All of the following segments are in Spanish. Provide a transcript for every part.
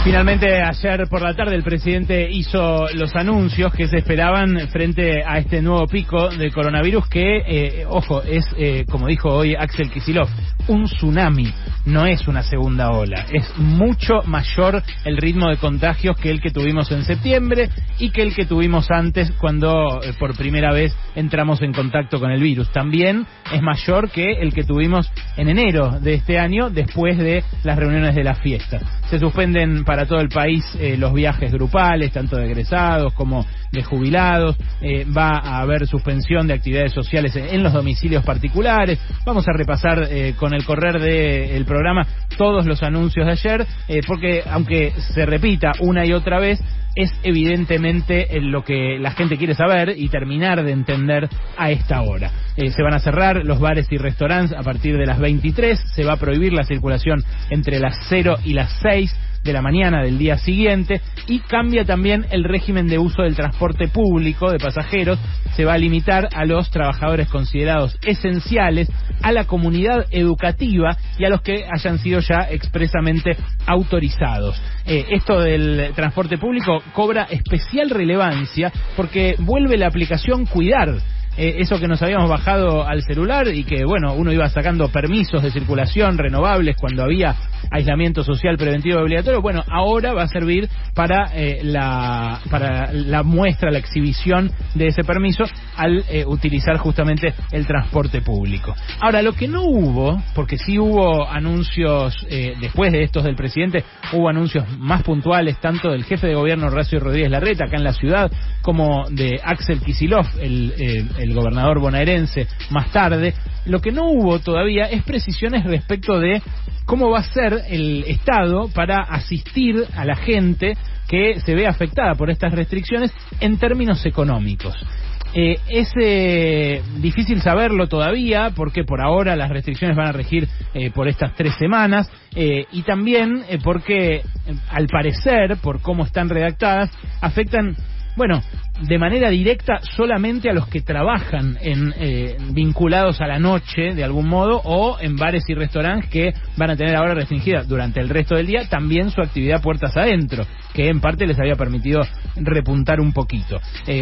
Finalmente, ayer por la tarde el presidente hizo los anuncios que se esperaban frente a este nuevo pico de coronavirus que, ojo, es, como dijo hoy Axel Kicillof, un tsunami, no es una segunda ola. Es mucho mayor el ritmo de contagios que el que tuvimos en septiembre y que el que tuvimos antes cuando por primera vez entramos en contacto con el virus. También es mayor que el que tuvimos en enero de este año después de las reuniones de las fiestas. Se suspenden para todo el país los viajes grupales, tanto de egresados como de jubilados. Va a haber suspensión de actividades sociales en los domicilios particulares. Vamos a repasar con el correr del programa todos los anuncios de ayer, porque aunque se repita una y otra vez, es evidentemente lo que la gente quiere saber y terminar de entender a esta hora. Se van a cerrar los bares y restaurantes a partir de las 23, se va a prohibir la circulación entre las 0 y las 6 de la mañana del día siguiente, y cambia también el régimen de uso del transporte público de pasajeros. Se va a limitar a los trabajadores considerados esenciales, a la comunidad educativa y a los que hayan sido ya expresamente autorizados. Esto del transporte público cobra especial relevancia porque vuelve la aplicación Cuidar. Eso que nos habíamos bajado al celular y que, bueno, uno iba sacando permisos de circulación renovables cuando había aislamiento social preventivo obligatorio, bueno, ahora va a servir para la muestra, la exhibición de ese permiso al utilizar justamente el transporte público. Ahora, lo que no hubo, porque sí hubo anuncios, después de estos del presidente, hubo anuncios más puntuales, tanto del jefe de gobierno Horacio Rodríguez Larreta, acá en la ciudad, como de Axel Kicillof, el gobernador bonaerense, más tarde. Lo que no hubo todavía es precisiones respecto de cómo va a ser el Estado para asistir a la gente que se ve afectada por estas restricciones en términos económicos. Es difícil saberlo todavía porque por ahora las restricciones van a regir por estas 3 semanas y también porque al parecer, por cómo están redactadas, afectan, bueno, de manera directa solamente a los que trabajan vinculados a la noche de algún modo, o en bares y restaurantes que van a tener ahora restringida durante el resto del día también su actividad puertas adentro, que en parte les había permitido repuntar un poquito.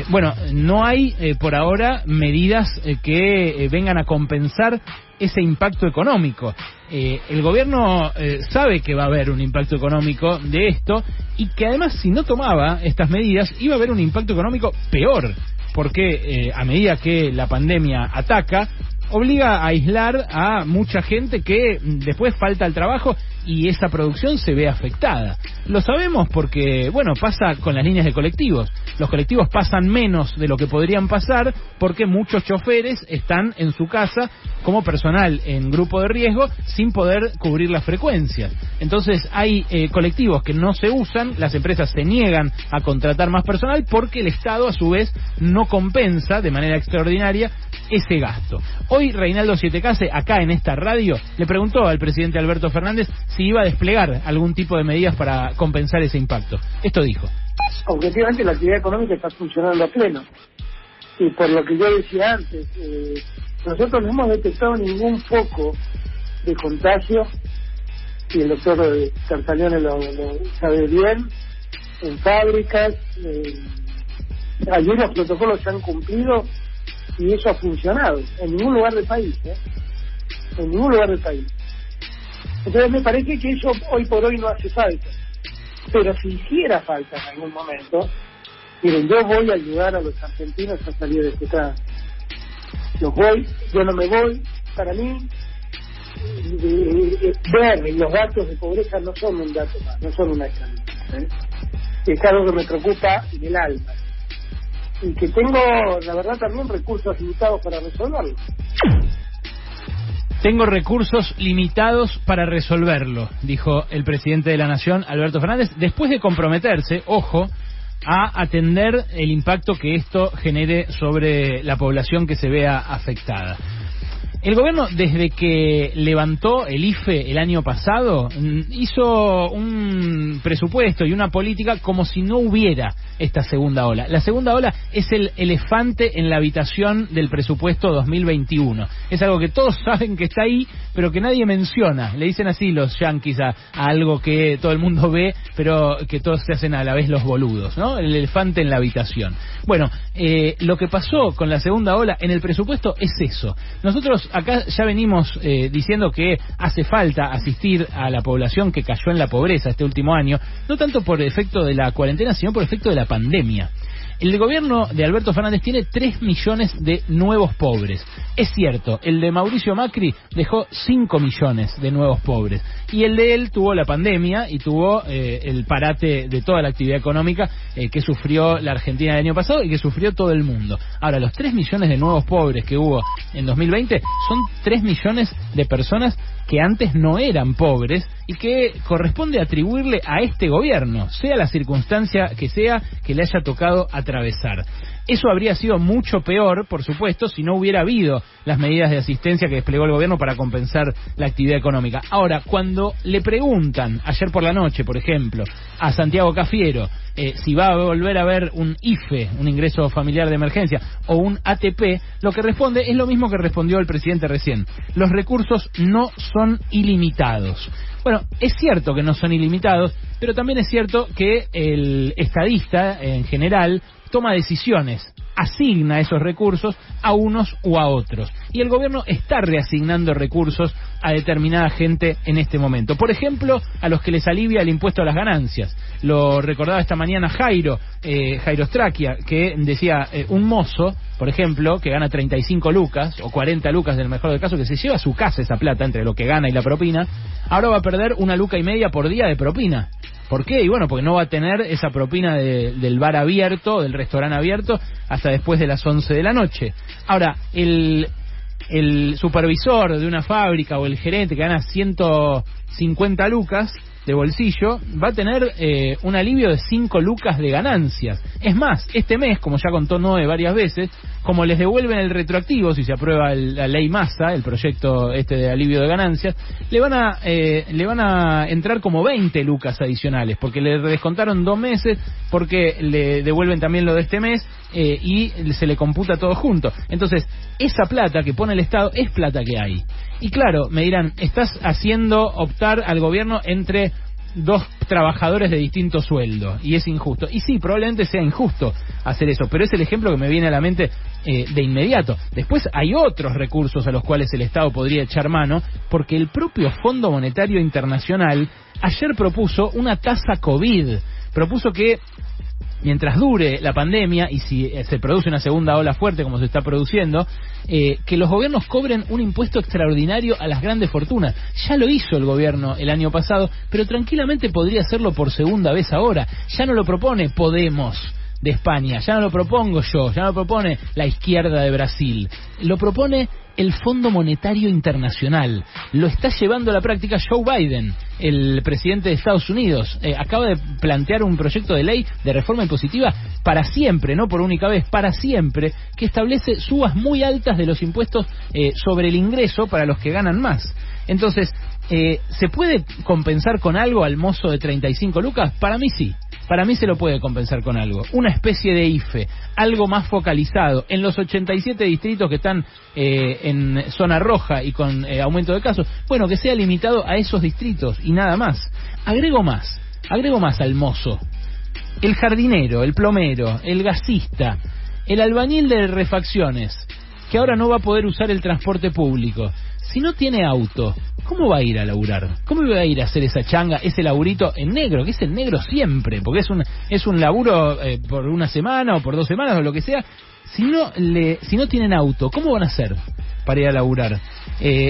Bueno, no hay por ahora medidas que vengan a compensar ese impacto económico. El gobierno sabe que va a haber un impacto económico de esto y que además si no tomaba estas medidas iba a haber un impacto económico peor, porque a medida que la pandemia ataca, obliga a aislar a mucha gente que después falta al trabajo y esa producción se ve afectada. Lo sabemos porque, bueno, pasa con las líneas de colectivos. Los colectivos pasan menos de lo que podrían pasar porque muchos choferes están en su casa como personal en grupo de riesgo sin poder cubrir las frecuencias. Entonces hay colectivos que no se usan, las empresas se niegan a contratar más personal porque el Estado a su vez no compensa de manera extraordinaria ese gasto. Hoy Reinaldo Sietecase, acá en esta radio, le preguntó al presidente Alberto Fernández si iba a desplegar algún tipo de medidas para compensar ese impacto. Esto dijo. Objetivamente la actividad económica está funcionando a pleno. Y por lo que yo decía antes, nosotros no hemos detectado ningún foco de contagio, y el doctor Carzaleone lo sabe bien, en fábricas. Allí los protocolos se han cumplido y eso ha funcionado en ningún lugar del país, en ningún lugar del país. Entonces me parece que eso hoy por hoy no hace falta, pero si hiciera falta en algún momento, miren, yo voy a ayudar a los argentinos a salir de este trance. Yo no me voy. Para mí ver los datos de pobreza no son un dato más, no son una estadística, es algo que me preocupa en el alma y que tengo, la verdad, también recursos limitados para resolverlo. Tengo recursos limitados para resolverlo, dijo el presidente de la Nación, Alberto Fernández, después de comprometerse, ojo, a atender el impacto que esto genere sobre la población que se vea afectada. El gobierno, desde que levantó el IFE el año pasado, hizo un presupuesto y una política como si no hubiera esta segunda ola. La segunda ola es el elefante en la habitación del presupuesto 2021. Es algo que todos saben que está ahí, pero que nadie menciona. Le dicen así los yanquis a algo que todo el mundo ve, pero que todos se hacen a la vez los boludos, ¿no? El elefante en la habitación. Bueno, lo que pasó con la segunda ola en el presupuesto es eso. Nosotros acá ya venimos diciendo que hace falta asistir a la población que cayó en la pobreza este último año, no tanto por efecto de la cuarentena, sino por efecto de la pandemia. El gobierno de Alberto Fernández tiene 3 millones de nuevos pobres. Es cierto, el de Mauricio Macri dejó 5 millones de nuevos pobres. Y el de él tuvo la pandemia y tuvo el parate de toda la actividad económica que sufrió la Argentina el año pasado y que sufrió todo el mundo. Ahora, los 3 millones de nuevos pobres que hubo en 2020 son 3 millones de personas que antes no eran pobres y que corresponde atribuirle a este gobierno, sea la circunstancia que sea que le haya tocado atravesar. Eso habría sido mucho peor, por supuesto, si no hubiera habido las medidas de asistencia que desplegó el gobierno para compensar la actividad económica. Ahora, cuando le preguntan, ayer por la noche, por ejemplo, a Santiago Cafiero, si va a volver a haber un IFE, un ingreso familiar de emergencia, o un ATP, lo que responde es lo mismo que respondió el presidente recién. Los recursos no son ilimitados. Bueno, es cierto que no son ilimitados, pero también es cierto que el estadista, en general, toma decisiones, asigna esos recursos a unos u a otros. Y el gobierno está reasignando recursos a determinada gente en este momento. Por ejemplo, a los que les alivia el impuesto a las ganancias. Lo recordaba esta mañana Jairo Straquia, que decía, un mozo, por ejemplo, que gana 35 lucas, o 40 lucas en el mejor del caso, que se lleva a su casa esa plata entre lo que gana y la propina, ahora va a perder 1,5 lucas por día de propina. ¿Por qué? Y bueno, porque no va a tener esa propina del bar abierto, del restaurante abierto, hasta después de las 11 de la noche. Ahora, el supervisor de una fábrica o el gerente que gana 150 lucas de bolsillo va a tener un alivio de 5 lucas de ganancias. Es más, este mes, como ya contó Noé varias veces, como les devuelven el retroactivo, si se aprueba la ley Massa, el proyecto de alivio de ganancias, le van a entrar como 20 lucas adicionales, porque le descontaron 2 meses, porque le devuelven también lo de este mes, y se le computa todo junto. Entonces, esa plata que pone el Estado es plata que hay. Y claro, me dirán, estás haciendo optar al gobierno entre 2 trabajadores de distinto sueldo, y es injusto. Y sí, probablemente sea injusto hacer eso, pero es el ejemplo que me viene a la mente de inmediato. Después hay otros recursos a los cuales el Estado podría echar mano, porque el propio Fondo Monetario Internacional ayer propuso una tasa COVID. Propuso que mientras dure la pandemia y si se produce una segunda ola fuerte como se está produciendo, que los gobiernos cobren un impuesto extraordinario a las grandes fortunas. Ya lo hizo el gobierno el año pasado, pero tranquilamente podría hacerlo por segunda vez ahora. Ya no lo propone Podemos de España, ya no lo propongo yo, ya no lo propone la izquierda de Brasil, lo propone el Fondo Monetario Internacional. Lo está llevando a la práctica Joe Biden, el presidente de Estados Unidos. Acaba de plantear un proyecto de ley de reforma impositiva para siempre, no por única vez, para siempre, que establece subas muy altas de los impuestos sobre el ingreso para los que ganan más. Entonces, ¿se puede compensar con algo al mozo de 35 lucas? Para mí sí. Para mí se lo puede compensar con algo. Una especie de IFE, algo más focalizado. En los 87 distritos que están en zona roja y con aumento de casos, bueno, que sea limitado a esos distritos y nada más. Agrego más al mozo. El jardinero, el plomero, el gasista, el albañil de refacciones, que ahora no va a poder usar el transporte público. Si no tiene auto, ¿cómo va a ir a laburar? ¿Cómo va a ir a hacer esa changa, ese laburito en negro? Que es el negro siempre, porque es un laburo por una semana o por 2 semanas o lo que sea. Si no tienen auto, ¿cómo van a hacer para ir a laburar?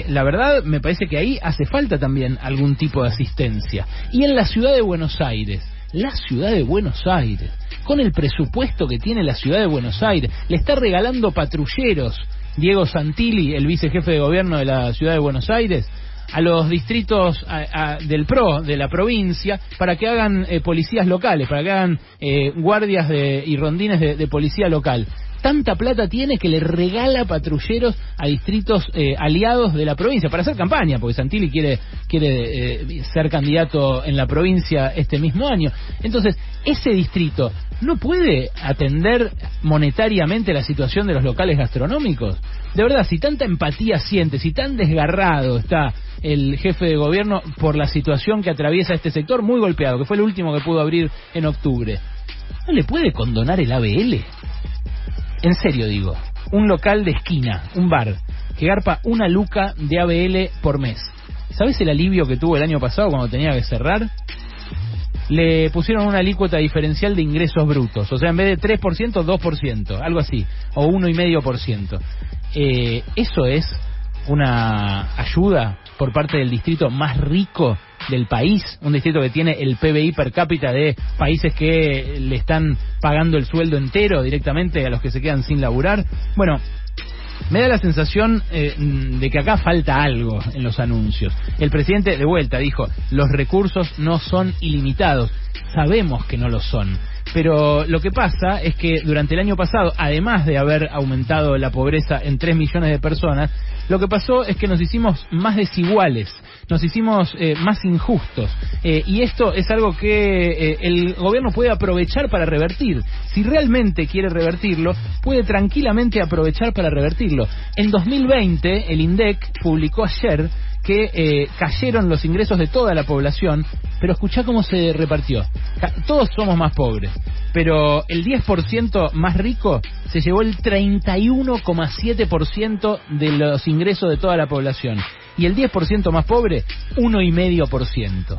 La verdad, me parece que ahí hace falta también algún tipo de asistencia. Y en la ciudad de Buenos Aires, con el presupuesto que tiene la ciudad de Buenos Aires, le está regalando patrulleros Diego Santilli, el vicejefe de gobierno de la ciudad de Buenos Aires, a los distritos del PRO, de la provincia, para que hagan policías locales, para que hagan guardias y rondines de policía local. tanta plata tiene que le regala patrulleros a distritos aliados de la provincia para hacer campaña, porque Santilli quiere ser candidato en la provincia este mismo año. Entonces, ese distrito no puede atender monetariamente la situación de los locales gastronómicos. De verdad, si tanta empatía siente, si tan desgarrado está el jefe de gobierno por la situación que atraviesa este sector muy golpeado, que fue el último que pudo abrir en octubre, ¿no le puede condonar el ABL? En serio digo, un local de esquina, un bar, que garpa 1 luca de ABL por mes. ¿Sabes el alivio que tuvo el año pasado cuando tenía que cerrar? Le pusieron una alícuota diferencial de ingresos brutos, o sea, en vez de 3%, 2%, algo así, o 1,5%. Eso es una ayuda por parte del distrito más rico del país, un distrito que tiene el PBI per cápita de países que le están pagando el sueldo entero directamente a los que se quedan sin laburar. Bueno, me da la sensación de que acá falta algo en los anuncios. El presidente de vuelta dijo, los recursos no son ilimitados. Sabemos que no lo son. Pero lo que pasa es que durante el año pasado, además de haber aumentado la pobreza en 3 millones de personas, lo que pasó es que nos hicimos más desiguales, nos hicimos más injustos. Y esto es algo que el gobierno puede aprovechar para revertir. Si realmente quiere revertirlo, puede tranquilamente aprovechar para revertirlo. En 2020, el INDEC publicó ayer que cayeron los ingresos de toda la población, pero escuchá cómo se repartió. Todos somos más pobres, pero el 10% más rico se llevó el 31,7% de los ingresos de toda la población, y el 10% más pobre, 1,5%.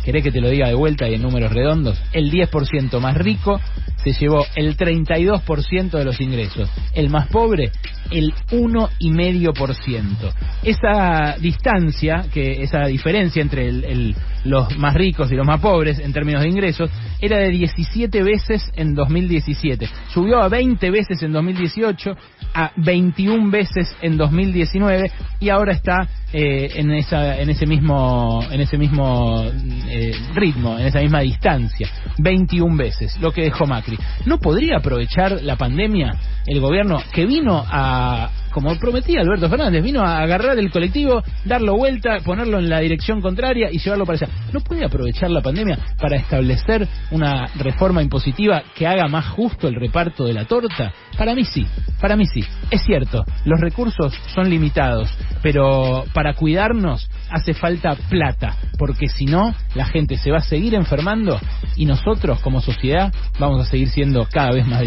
¿Querés que te lo diga de vuelta y en números redondos? El 10% más rico se llevó el 32% de los ingresos. El más pobre, el 1,5%. Esa distancia, esa diferencia entre los más ricos y los más pobres en términos de ingresos, era de 17 veces en 2017. Subió a 20 veces en 2018, a 21 veces en 2019, y ahora está en ese mismo ritmo, en esa misma distancia, 21 veces, lo que dejó Macri. ¿No podría aprovechar la pandemia el gobierno que vino a, como prometía Alberto Fernández, vino a agarrar el colectivo, darlo vuelta, ponerlo en la dirección contraria y llevarlo para allá? ¿No puede aprovechar la pandemia para establecer una reforma impositiva que haga más justo el reparto de la torta? Para mí sí. Es cierto, los recursos son limitados, pero para cuidarnos hace falta plata, porque si no, la gente se va a seguir enfermando y nosotros como sociedad vamos a seguir siendo cada vez más